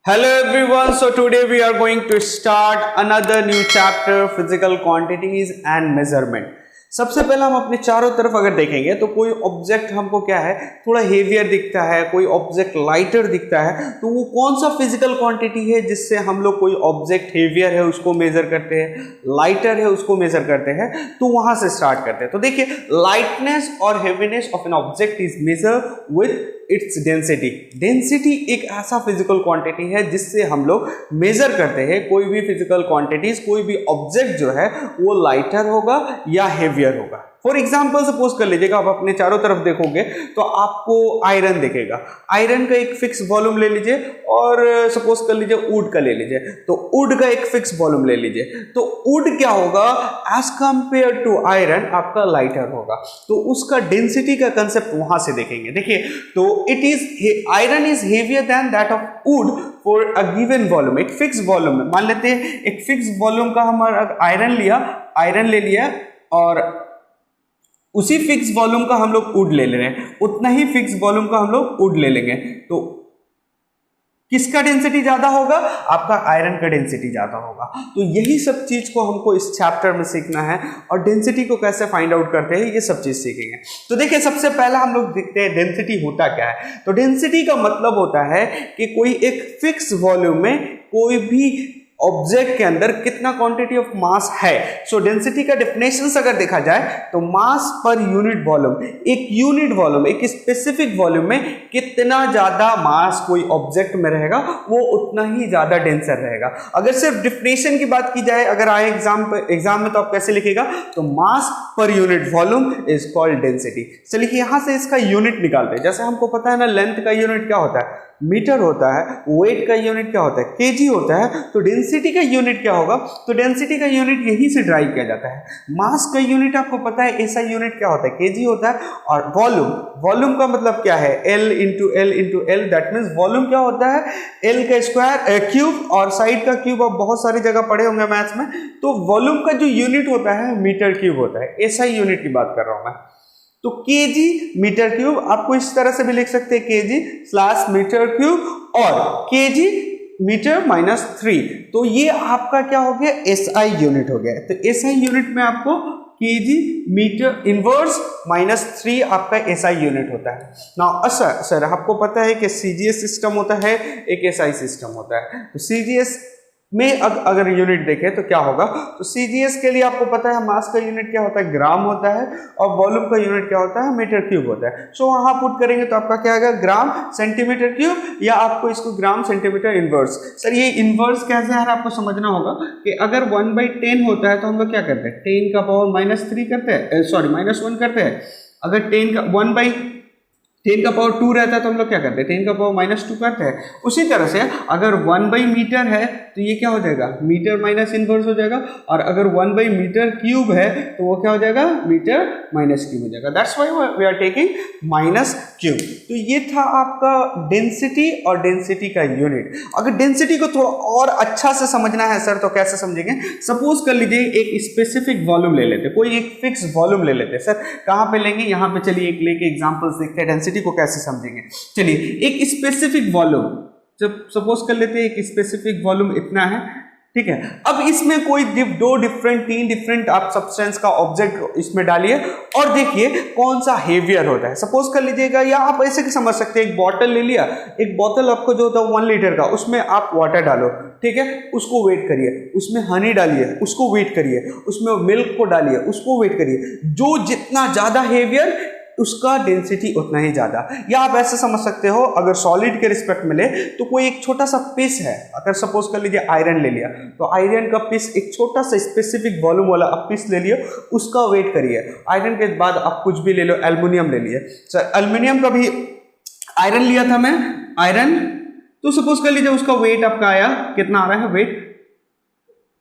Hello everyone, so today we are going to start another new chapter, physical quantities and measurement. सबसे पहले हम अपने चारों तरफ अगर देखेंगे तो कोई ऑब्जेक्ट हमको क्या है, थोड़ा हेवियर दिखता है, कोई ऑब्जेक्ट लाइटर दिखता है, तो वो कौन सा फिजिकल क्वांटिटी है जिससे हम लोग कोई ऑब्जेक्ट हेवियर है उसको मेजर करते हैं, लाइटर है उसको मेजर करते हैं, तो वहां से स्टार्ट करते हैं। तो देखिए, लाइटनेस और heaviness of an object is measure with its density. Density एक ऐसा फिजिकल क्वांटिटी है जिससे हम लोग मेजर करते हैं कोई भी फिजिकल क्वांटिटीज, कोई भी ऑब्जेक्ट जो है वो लाइटर होगा या हेवियर होगा। फॉर एग्जाम्पल सपोज कर लीजिएगा, आप अपने चारों तरफ देखोगे तो आपको आयरन दिखेगा। आयरन का एक फिक्स वॉल्यूम ले लीजिए और सपोज कर लीजिए वुड का ले लीजिए, तो वुड का एक फिक्स वॉल्यूम ले लीजिए, तो वुड क्या होगा एज कंपेयर टू आयरन आपका लाइटर होगा। तो उसका डेंसिटी का कंसेप्ट वहां से देखेंगे। देखिए, तो it is iron is heavier than that of wood for a given volume. एक फिक्स वॉल्यूम में मान लेते हैं एक फिक्स वॉल्यूम का हमारा आयरन ले लिया और उसी फिक्स वॉल्यूम का हम लोग वुड ले ले रहे हैं, उतना ही फिक्स वॉल्यूम का हम लोग वुड ले लेंगे, तो किसका डेंसिटी ज्यादा होगा? आपका आयरन का डेंसिटी ज्यादा होगा। तो यही सब चीज को हमको इस चैप्टर में सीखना है और डेंसिटी को कैसे फाइंड आउट करते हैं ये सब चीज सीखेंगे। तो देखिए, सबसे पहला हम लोग देखते हैं डेंसिटी होता क्या है। तो डेंसिटी का मतलब होता है कि कोई एक फिक्स वॉल्यूम में कोई भी ऑब्जेक्ट के अंदर कितना क्वांटिटी ऑफ मास है। सो डेंसिटी का डेफिनेशन अगर देखा जाए तो मास पर यूनिट वॉल्यूम, एक यूनिट वॉल्यूम, एक स्पेसिफिक वॉल्यूम में कितना ज्यादा मास कोई ऑब्जेक्ट में रहेगा वो उतना ही ज्यादा डेंसर रहेगा। अगर सिर्फ डेफिनेशन की बात की जाए, अगर आए एग्जाम में तो आप कैसे लिखेगा, तो mass per unit volume is called density. चलिए यहां से इसका यूनिट निकालते हैं। जैसे हमको पता है ना, लेंथ का यूनिट क्या होता है? मीटर होता है। वेट का यूनिट क्या होता है? केजी होता है। तो डेंसिटी का यूनिट क्या होगा? तो डेंसिटी का यूनिट यहीं से ड्राइव किया जाता है। मास का यूनिट आपको पता है, ऐसा यूनिट क्या होता है? केजी होता है। और वॉल्यूम का मतलब क्या है? L into L, that means volume क्या होता है? एल का स्क्वायर क्यूब, और साइड का क्यूब आप बहुत सारी जगह पढ़े होंगे मैथ्स में। तो वॉल्यूम का जो यूनिट होता है मीटर क्यूब होता है। ऐसा यूनिट की बात कर रहा हूं मैं। तो केजी मीटर क्यूब आपको इस तरह से भी लिख सकते हैं, केजी स्लैश मीटर क्यूब और केजी मीटर -3। तो ये आपका क्या हो गया? एसआई यूनिट हो गया। तो एसआई यूनिट में आपको केजी मीटर इनवर्स -3 आपका एसआई यूनिट होता है। नाउ सर आपको पता है कि सीजीएस सिस्टम होता है, एक एसआई सिस्टम होता है। तो सीजीएस में अगर यूनिट देखें तो क्या होगा? तो सीजीएस के लिए आपको पता है मास का यूनिट क्या होता है? ग्राम होता है। और वॉल्यूम का यूनिट क्या होता है? मीटर क्यूब होता है। सो वहां पुट करेंगे तो आपका क्या आएगा? ग्राम सेंटीमीटर क्यूब, या आपको इसको ग्राम सेंटीमीटर इनवर्स। सर ये इनवर्स कैसे है आपको समझना होगा कि अगर 1/10 होता है तो हम लोग क्या करते हैं? 10 का पावर -3 करते हैं, सॉरी -1 करते हैं। अगर 10 का पावर 2 रहता है तो हम लोग क्या करते हैं? 10 का पावर -2 करते हैं। उसी तरह से अगर 1/मीटर है तो ये क्या हो जाएगा? मीटर माइनस इनवर्स हो जाएगा। और अगर 1/मीटर क्यूब है तो वो क्या हो जाएगा? मीटर माइनस क्यूब हो जाएगा। That's why we are taking minus cube. तो ये था आपका डेंसिटी और डेंसिटी का यूनिट। अगर डेंसिटी को थोड़ा और अच्छा से समझना है सर तो कैसे समझेंगे? सपोज कर लीजिए एक स्पेसिफिक वॉल्यूम ले लेते, कोई एक फिक्स वॉल्यूम ले लेते। सर कहाँ पे लेंगे? यहाँ पे चलिए एक लेके एग्जाम्पल्स देखते हैं डेंसिटी को कैसे समझेंगे। चलिए एक स्पेसिफिक वॉल्यूम, जब सपोज कर लेते हैं एक स्पेसिफिक वॉल्यूम इतना है, ठीक है। अब इसमें कोई तीन डिफरेंट आप सब्सटेंस का ऑब्जेक्ट इसमें डालिए और देखिए कौन सा हेवियर होता है। सपोज कर लीजिएगा, या आप ऐसे समझ सकते हैं, एक बॉटल ले लिया, एक बॉटल आपको जो होता है 1 लीटर का, उसमें आप वाटर डालो, ठीक है, उसको वेट करिए, उसमें हनी डालिए, उसको वेट करिए, उसमें मिल्क को डालिए, उसको वेट करिए। जो जितना ज्यादा हेवियर उसका डेंसिटी उतना ही ज्यादा। या आप ऐसे समझ सकते हो, अगर सॉलिड के रिस्पेक्ट में ले तो कोई एक छोटा सा पीस है, अगर सपोज कर लीजिए आयरन ले लिया, तो आयरन का पीस एक छोटा सा स्पेसिफिक वॉल्यूम वाला आप पीस ले लियो, उसका वेट करिए। आयरन के बाद आप कुछ भी ले लो, एल्युमिनियम ले लिए। सर एल्युमिनियम का भी आयरन लिया था मैं, आयरन, तो सपोज कर लीजिए उसका वेट आपका आया, कितना आ रहा है वेट?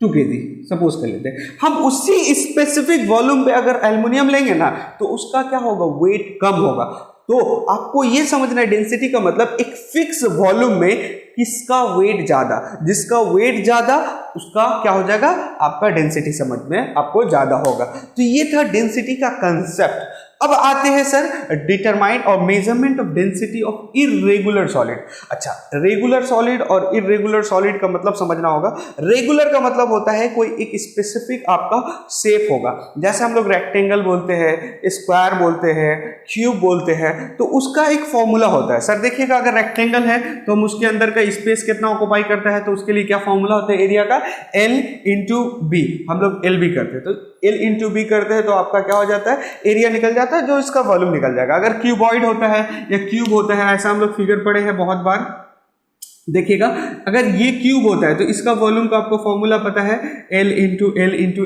2 kg सपोज कर लेते हैं। हम उसी स्पेसिफिक वॉल्यूम पे अगर एल्युमिनियम लेंगे ना तो उसका क्या होगा? वेट कम होगा। तो आपको ये समझना है डेंसिटी का मतलब एक फिक्स वॉल्यूम में किसका वेट ज्यादा, जिसका वेट ज्यादा उसका क्या हो जाएगा, आपका डेंसिटी समझ में आपको ज्यादा होगा। तो ये था डेंसिटी का कंसेप्ट। अब आते हैं सर डिटरमाइन और measurement of density of irregular solid. अच्छा, रेगुलर सॉलिड और इर्रेगुलर सॉलिड का मतलब समझना होगा। रेगुलर का मतलब होता है कोई एक स्पेसिफिक आपका शेप होगा, जैसे हम लोग रेक्टेंगल बोलते हैं, स्क्वायर बोलते हैं, क्यूब बोलते हैं, तो उसका एक फॉर्मूला होता है। सर देखिएगा, अगर रेक्टेंगल है तो हम उसके अंदर का स्पेस कितना ऑक्युपाई करता है, तो उसके लिए क्या फॉर्मूला होता है एरिया का, L इंटू बी। हम लोग एल बी करते हैं, तो L इंटू बी करते हैं तो आपका क्या हो जाता है, एरिया निकल जाता है, जो इसका वॉल्यूम निकल जाएगा। अगर क्यूबॉइड होता है या क्यूब होता है, ऐसा हम लोग फिगर पढ़े हैं बहुत बार, देखिएगा अगर ये क्यूब होता है तो इसका वॉल्यूम का आपको फॉर्मूला पता है, L इंटू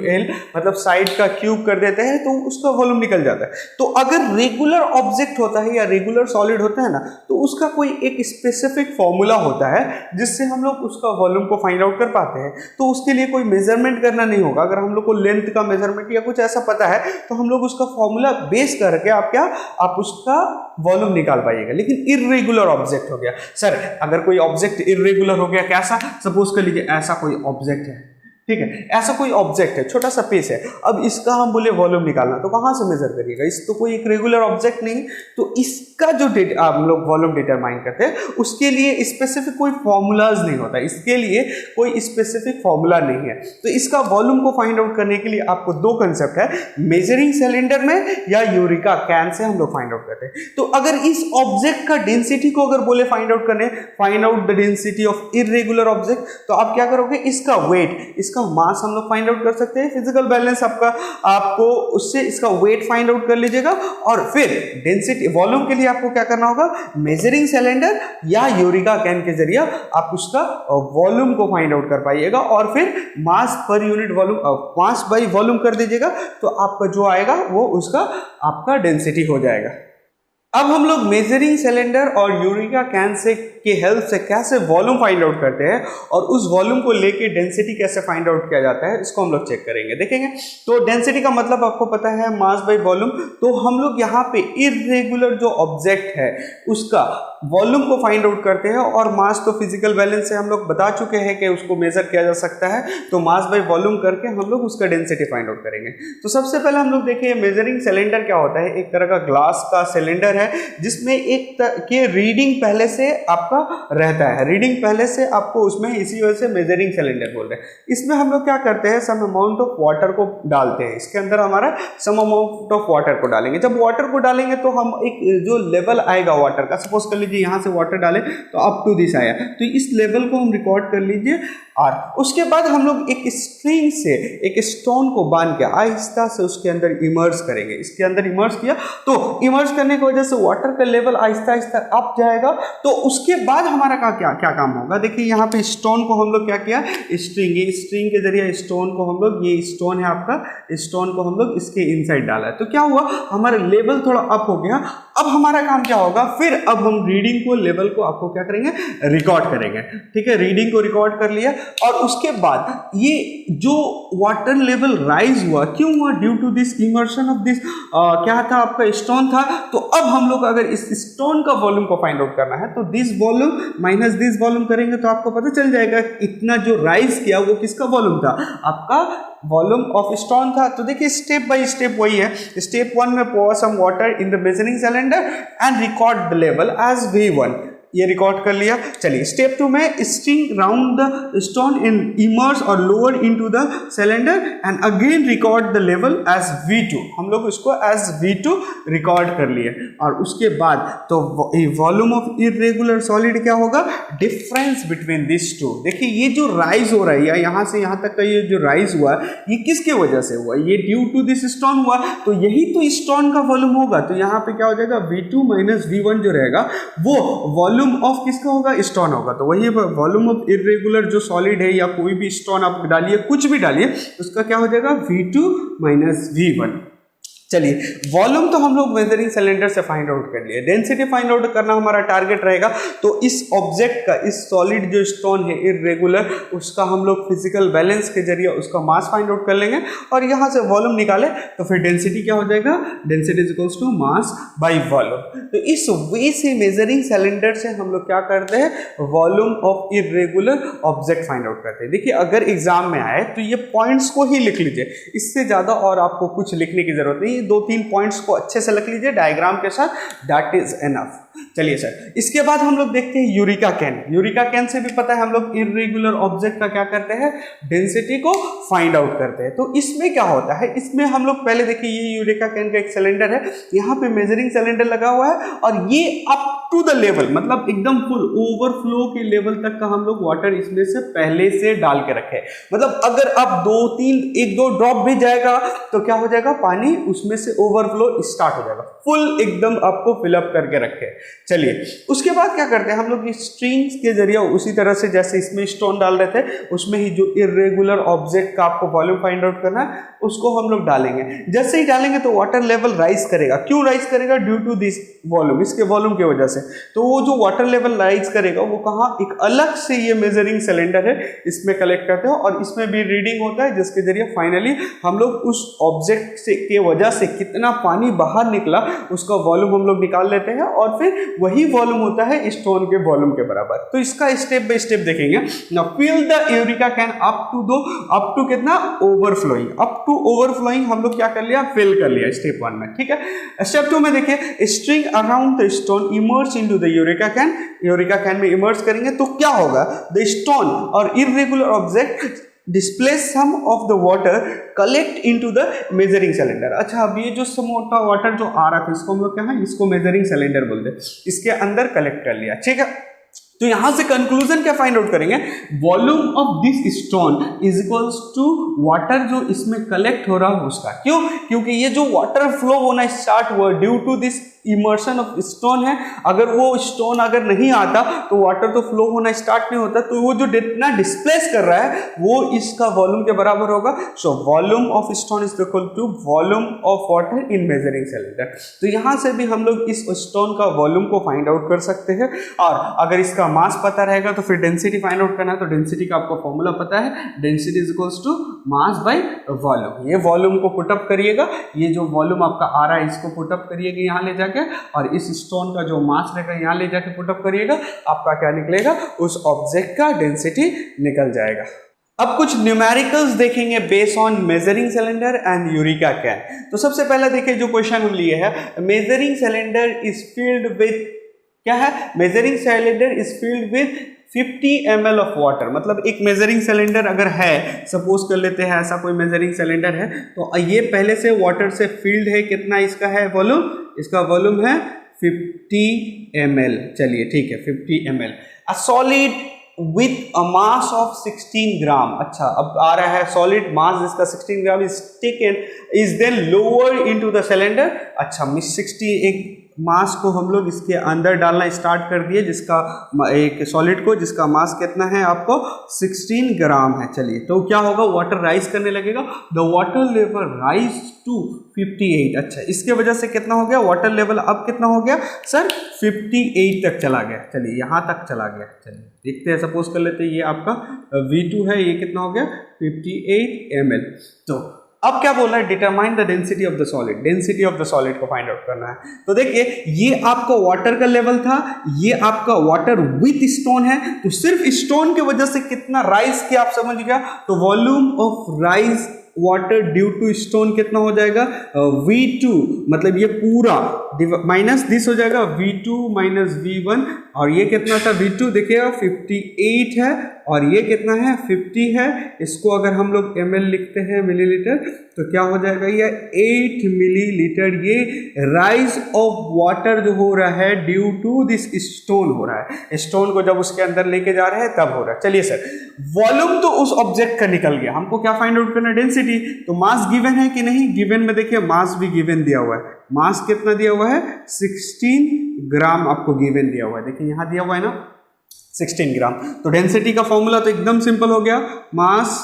एल, मतलब साइड का क्यूब कर देते हैं तो उसका वॉल्यूम निकल जाता है। तो अगर रेगुलर ऑब्जेक्ट होता है या रेगुलर सॉलिड होता है ना, तो उसका कोई एक स्पेसिफिक फॉर्मूला होता है जिससे हम लोग उसका वॉल्यूम को फाइंड आउट कर पाते हैं। तो उसके लिए कोई मेजरमेंट करना नहीं होगा। अगर हम लोग को लेंथ का मेजरमेंट या कुछ ऐसा पता है तो हम लोग उसका फॉर्मूला बेस करके आप उसका वॉल्यूम निकाल पाइएगा। लेकिन इर्रेगुलर ऑब्जेक्ट हो गया, सर अगर कोई ऑब्जेक्ट इर्रेगुलर हो गया, कैसा, सपोज कर लीजिए ऐसा कोई ऑब्जेक्ट है, ठीक है, ऐसा कोई ऑब्जेक्ट है, छोटा सा पीस है, अब इसका हम बोले वॉल्यूम निकालना, तो कहां से मेजर करिएगा, इस तो कोई एक रेगुलर ऑब्जेक्ट नहीं, तो इसका जो हम लोग वॉल्यूम डिटरमाइन करते हैं उसके लिए स्पेसिफिक कोई फॉर्मूलाज नहीं होता, इसके लिए कोई स्पेसिफिक फॉर्मूला नहीं है। तो इसका वॉल्यूम को फाइंड आउट करने के लिए आपको दो कंसेप्ट है, मेजरिंग सिलेंडर में या यूरिका कैन से हम लोग फाइंड आउट करते हैं। तो अगर इस ऑब्जेक्ट का डेंसिटी को अगर बोले फाइंड आउट करने, find out the density of irregular object, तो आप क्या करोगे, इसका वेट, इसका मास हम लोग फाइंड आउट कर सकते हैं, फिजिकल बैलेंस आपको उससे इसका वेट फाइंड आउट कर लीजिएगा, और फिर डेंसिटी वॉल्यूम के लिए आपको क्या करना होगा, मेजरिंग सिलेंडर या यूरिका कैन के जरिए आप उसका वॉल्यूम को फाइंड आउट कर पाइएगा, और फिर mass per unit volume, mass by volume कर दीजिएगा, तो आपका जो आएगा वो उसका आपका डेंसिटी हो जाएगा। अब हम लोग मेजरिंग सिलेंडर और यूरिका कैन से की हेल्प से कैसे वॉल्यूम फाइंड आउट करते हैं और उस वॉल्यूम को लेके डेंसिटी कैसे फाइंड आउट किया जाता है, इसको हम लोग चेक करेंगे, देखेंगे। तो डेंसिटी का मतलब आपको पता है मास बाई वॉल्यूम, तो हम लोग यहाँ पे इर्रेगुलर जो ऑब्जेक्ट है उसका वॉल्यूम को फाइंड आउट करते हैं, और मास तो फिजिकल बैलेंस से हम लोग बता चुके हैं कि उसको मेजर किया जा सकता है, तो मास बाई वॉल्यूम करके हम लोग उसका डेंसिटी फाइंड आउट करेंगे। तो सबसे पहले हम लोग देखिए मेजरिंग सिलेंडर क्या होता है, एक तरह का ग्लास का सिलेंडर है जिसमें एक के रीडिंग पहले से आपका रहता है, रीडिंग पहले से आपको उसमें, इसी वजह से मेजरिंग सिलेंडर बोल रहे हैं। इसमें हम लोग क्या करते हैं, सम अमाउंट ऑफ वाटर को डालते हैं, इसके अंदर हमारा सम अमाउंट ऑफ वाटर को डालेंगे। जब वाटर को डालेंगे तो हम एक जो लेवल आएगा वाटर का, सपोज कर लीजिए यहाँ से वाटर डाले तो अप टू दिस आया, तो इस लेवल को हम रिकॉर्ड कर लीजिए, और उसके बाद हम लोग एक स्ट्रिंग से एक स्टोन को बांध के आहिस्ता से उसके अंदर इमर्स करेंगे। इसके अंदर इमर्स किया तो इमर्स करने की वजह से वाटर का लेवल आहिस्ता आहिस्ता अप जाएगा। तो उसके बाद हमारा क्या काम होगा, देखिए यहाँ पे स्टोन को हम लोग क्या किया, स्ट्रिंग के जरिए स्टोन को हम लोग, ये स्टोन है आपका, स्टोन को हम लोग इसके इनसाइड डाला है, तो क्या हुआ, हमारा लेवल थोड़ा अप हो गया। अब हमारा काम क्या होगा, फिर अब हम रीडिंग को, लेवल को आपको क्या करेंगे, रिकॉर्ड करेंगे, ठीक है, रीडिंग को रिकॉर्ड कर लिया, और उसके बाद ये जो वाटर लेवल राइज हुआ, क्यों हुआ, due to this immersion of this क्या था आपका स्टोन था। तो अब हम लोग अगर इस स्टोन का वॉल्यूम को फाइंड आउट करना है तो this volume minus this volume करेंगे तो आपको पता चल जाएगा इतना जो राइज किया वो किसका वॉल्यूम था, आपका वॉल्यूम ऑफ स्टोन था। तो देखिए स्टेप बाय स्टेप वही है। स्टेप 1 में pour some water in the measuring cylinder and record the level as V1, ये रिकॉर्ड कर लिया। चलिए स्टेप 2 में string round the stone in immerse और lower into the cylinder and again record the level as V2, हम लोग इसको as V2 record कर लिए। और उसके बाद तो वॉल्यूम ऑफ इर्रेगुलर सॉलिड क्या होगा, डिफरेंस बिटवीन दिस टू। देखिए ये जो राइज हो रही है यहाँ से यहाँ तक का, ये जो राइज हुआ ये किसके वजह से हुआ, ये ड्यू टू दिस स्टोन हुआ, तो यही तो स्टोन का वॉल्यूम होगा। तो यहाँ पे क्या हो जाएगा, V2 माइनस V1 जो रहेगा वो वॉल्यूम ऑफ किसका होगा, स्टोन होगा। तो वही वॉल्यूम ऑफ इर्रेगुलर जो सॉलिड है या कोई भी स्टोन आप डालिए, कुछ भी डालिए, उसका क्या हो जाएगा, V2 माइनस V1। चलिए, वॉल्यूम तो हम लोग मेजरिंग सिलेंडर से फाइंड आउट कर लिए, डेंसिटी फाइंड आउट करना हमारा टारगेट रहेगा। तो इस ऑब्जेक्ट का, इस सॉलिड जो स्टोन है इर्रेगुलर, उसका हम लोग फिजिकल बैलेंस के जरिए उसका मास फाइंड आउट कर लेंगे और यहाँ से वॉल्यूम निकाले तो फिर डेंसिटी क्या हो जाएगा, density is equals to mass by volume. तो इस वे से मेजरिंग सिलेंडर से हम लोग क्या करते हैं, volume of irregular object find out करते हैं। देखिए, अगर एग्जाम में आए तो ये पॉइंट्स को ही लिख लीजिए, इससे ज्यादा और आपको कुछ लिखने की जरूरत नहीं, 2-3 पॉइंट्स को अच्छे से लिख लीजिए डायग्राम के साथ, दैट इज एनफ। चलिए सर, इसके बाद हम लोग देखते हैं Eureka can. Eureka can say भी पता है हम लोग इर्रेगुलर ऑब्जेक्ट का क्या करते हैं, डेंसिटी को फाइंड आउट करते हैं। तो इसमें क्या होता है, इसमें हम लोग पहले देखिए, ये यूरिका कैन का एक सिलेंडर है, यहाँ पे मेजरिंग सिलेंडर लगा हुआ है और ये अप टू द लेवल, मतलब एकदम फुल ओवरफ्लो के लेवल तक का हम लोग वाटर इसमें से पहले से डाल के रखे। मतलब अगर अब 1-2 ड्रॉप भी जाएगा तो क्या हो जाएगा, पानी उसमें से ओवरफ्लो स्टार्ट हो जाएगा, फुल एकदम आपको फिलअप करके रखे। चलिए, उसके बाद क्या करते हैं हम लोग, स्ट्रिंग्स के जरिए उसी तरह से जैसे इसमें स्टोन डाल रहे थे, उसमें ही जो इर्रेगुलर ऑब्जेक्ट का आपको वॉल्यूम फाइंड आउट करना है उसको हम लोग डालेंगे। जैसे ही डालेंगे तो वाटर लेवल राइज करेगा। क्यों राइज करेगा, ड्यू टू दिस वॉल्यूम, इसके वॉल्यूम की वजह से। तो वो जो वाटर लेवल राइज करेगा वो कहाँ, एक अलग से ये मेजरिंग सिलेंडर है, इसमें कलेक्ट करते हो और इसमें भी रीडिंग होता है, जिसके जरिए फाइनली हम लोग उस ऑब्जेक्ट से के वजह से कितना पानी बाहर निकला उसका वॉल्यूम हम लोग निकाल लेते हैं और फिर वही वॉल्यूम होता है स्टोन के वॉल्यूम के बराबर। तो इसका स्टेप बाय स्टेप देखेंगे। Now fill the eureka can up to कितना, ओवरफ्लोइंग, अप टू ओवरफ्लोइंग हम लोग क्या कर लिया, फिल कर लिया स्टेप 1 में, ठीक है। स्टेप 2 में देखिए, string around the stone emerge into the eureka can. Eureka can में इमर्ज करेंगे तो क्या होगा, द स्टोन और irregular object displace some of the water collect into the measuring cylinder। अच्छा, अब ये जो समोटा वाटर जो आ रहा था इसको हम लोग क्या है, इसको मेजरिंग सिलेंडर बोलते हैं, इसके अंदर कलेक्ट कर लिया, ठीक है। तो यहां से कंक्लूजन क्या फाइंड आउट करेंगे, volume of this stone is equals to water जो इसमें कलेक्ट हो रहा है उसका। क्यों, क्योंकि ये जो वाटर फ्लो होना स्टार्ट हुआ due to this immersion of stone है। अगर वो स्टोन अगर नहीं आता तो वाटर तो फ्लो होना स्टार्ट नहीं होता, तो वो जो जितना डिस्प्लेस कर रहा है वो इसका वॉल्यूम के बराबर होगा। So volume of stone is equal to volume of water in measuring cylinder. तो यहां से भी हम लोग इस स्टोन का वॉल्यूम को फाइंड आउट कर सकते हैं। और अगर इसका मास पता रहेगा तो फिर डेंसिटी फाइंड आउट करना है, तो डेंसिटी का आपको फॉर्मूला पता है, density is equals to mass by volume. ये वॉल्यूम को पुटअप करिएगा, ये जो वॉल्यूम आपका आ रहा है इसको पुटअप करिएगा यहाँ ले जाके, और इस स्टोन का जो मास रहेगा यहाँ ले जाके पुटअप करिएगा, आपका क्या निकलेगा, उस ऑब्जेक्ट का डेंसिटी निकल जाएगा। अब कुछ न्यूमेरिकल्स देखेंगे based on measuring cylinder and Eureka can. तो सबसे पहले देखिए जो क्वेश्चन हम लिए हैं, measuring cylinder is filled with, क्या है, measuring cylinder is filled with 50 ml of water. मतलब एक मेजरिंग सिलेंडर अगर है, सपोज कर लेते हैं ऐसा कोई मेजरिंग सिलेंडर है, तो ये पहले से वाटर से फिल्ड है, कितना इसका है वॉल्यूम, इसका वॉल्यूम है 50 ml। चलिए ठीक है, 50 ml। A solid with a mass of 16 gram. अच्छा, अब आ रहा है सॉलिड मास जिसका 16 gram is taken is then lower into the cylinder. अच्छा, 60 एक मास को हम लोग इसके अंदर डालना स्टार्ट कर दिए, जिसका एक सॉलिड को जिसका मास कितना है आपको 16 ग्राम है। चलिए, तो क्या होगा, वाटर राइज करने लगेगा, the water level rise to 58। अच्छा, इसके वजह से कितना हो गया, वाटर लेवल अब कितना हो गया सर, 58 तक चला गया। चलिए, यहाँ तक चला गया। चलिए देखते हैं, सपोज कर लेते हैं ये आपका V2 है, ये कितना हो गया 58 ml। तो अब क्या बोल रहा है, determine the density of the solid. Density of the solid को फाइंड आउट करना है। तो देखिए, ये आपका वाटर का लेवल था, ये आपका वाटर विथ स्टोन है, तो सिर्फ स्टोन की वजह से कितना राइज किया आप समझ गया। तो volume of rise water due to stone कितना हो जाएगा, V2, मतलब ये पूरा माइनस दिस हो जाएगा, V2 माइनस V1, और ये कितना था V2 देखिएगा 58 है, और ये कितना है 50 है। इसको अगर हम लोग ml लिखते हैं मिलीलीटर, तो क्या हो जाएगा, ये 8 मिलीलीटर ये राइज ऑफ वाटर जो हो रहा है ड्यू टू दिस स्टोन हो रहा है। स्टोन को जब उसके अंदर लेके जा रहे हैं तब हो रहा है। चलिए सर, वॉल्यूम तो उस ऑब्जेक्ट का निकल गया, हमको क्या फाइंड आउट करना है, डेंसिटी। तो मास गिवन है कि नहीं, गिवन में देखिए मास भी गिवन दिया हुआ है। मास कितना दिया हुआ है, 16 ग्राम आपको गिवन दिया हुआ है। देखिए यहाँ दिया हुआ है ना 16 ग्राम। तो डेंसिटी का फॉर्मूला तो एकदम सिंपल हो गया, मास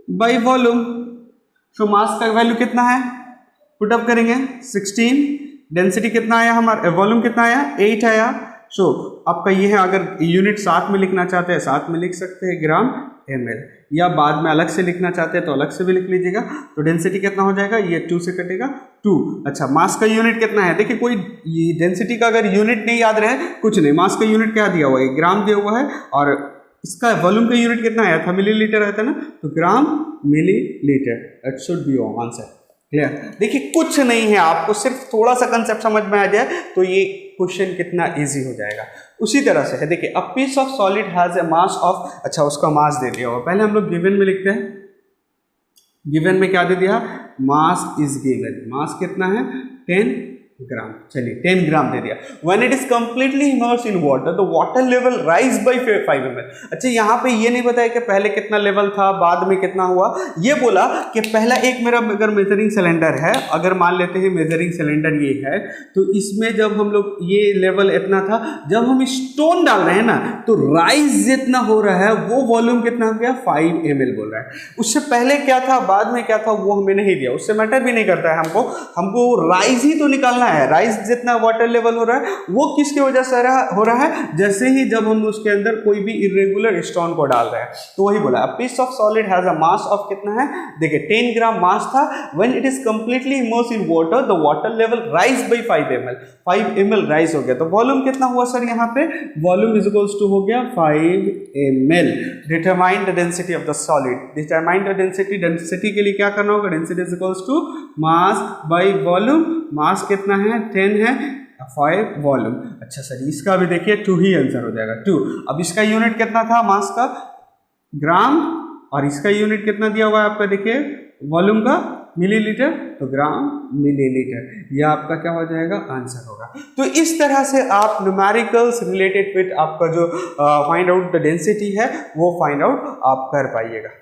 बाय वॉल्यूम। तो मास का वैल्यू कितना है पुटअप करेंगे 16, डेंसिटी कितना आया हमारा, वॉल्यूम कितना आया 8 आया। सो आपका ये है, अगर यूनिट साथ में लिखना चाहते हैं साथ में लिख सकते हैं ग्राम ml, या बाद में अलग से लिखना चाहते हैं तो अलग से भी लिख लीजिएगा। तो डेंसिटी कितना हो जाएगा, ये 2 से कटेगा 2। अच्छा मास का यूनिट कितना है, देखिए कोई डेंसिटी का अगर यूनिट नहीं याद रहे कुछ नहीं, मास का यूनिट क्या दिया हुआ है, ग्राम दिया हुआ है, और इसका वॉल्यूम का यूनिट कितना आया था, मिलीलीटर आया था ना, तो gram millilitre, it should be your answer. Clear. देखिए कुछ नहीं है, आपको सिर्फ थोड़ा सा कंसेप्ट समझ में आ जाए तो ये क्वेश्चन कितना इजी हो जाएगा। उसी तरह से है, देखिए a piece of solid has a mass of, अच्छा उसका मास दे दिया हुआ, पहले हम लोग गिवन में लिखते हैं, गिवन में क्या दे दिया, मास इज गिवन, मास कितना है 10 ग्राम, चलिए 10 ग्राम दे दिया। When it is completely immerse in water the water level rise by 5 ml। अच्छा यहाँ पे ये नहीं बताया कि पहले कितना लेवल था बाद में कितना हुआ, ये बोला कि पहला एक मेरा अगर मेजरिंग सिलेंडर है, अगर मान लेते हैं मेजरिंग सिलेंडर ये है, तो इसमें जब हम लोग ये लेवल इतना था, जब हम स्टोन डाल रहे हैं ना तो राइज जितना हो रहा है वो वॉल्यूम कितना हो गया 5 ml बोल रहा है। उससे पहले क्या था बाद में क्या था वो हमें नहीं दिया, उससे मैटर भी नहीं करता है, हमको राइज ही तो निकालना है। राइज जितना वाटर लेवल हो रहा है वो किसकी वजह से हो रहा है, जैसे ही जब हम उसके अंदर कोई भी इरेगुलर स्टोन को डाल रहे हैं, तो वही बोला piece of solid has a mass of कितना है, देखिए 10 ग्राम मास था। When it is completely immerse in water the water level rise by 5 ml, 5 ml rise हो गया। तो वॉल्यूम कितना हुआ सर, यहाँ पे वॉल्यूम इज इक्वल्स टू हो गया 5 ml। Determine the density of the solid, determine the density, density के लिए क्या करना होगा, density is equals to mass by volume, mass कितना है 10 है, 5 वॉल्यूम। अच्छा सर इसका भी देखिए 2 ही आंसर हो जाएगा 2। अब इसका यूनिट कितना था मास का, ग्राम, और इसका यूनिट कितना दिया हुआ है आपका, देखिए वॉल्यूम का मिलीलीटर, तो ग्राम मिलीलीटर, यह आपका क्या हो जाएगा आंसर होगा। तो इस तरह से आप न्यूमेरिकल्स रिलेटेड विद आपका जो फाइंड आउट द डेंसिटी है वो फाइंड आउट आप कर पाइएगा।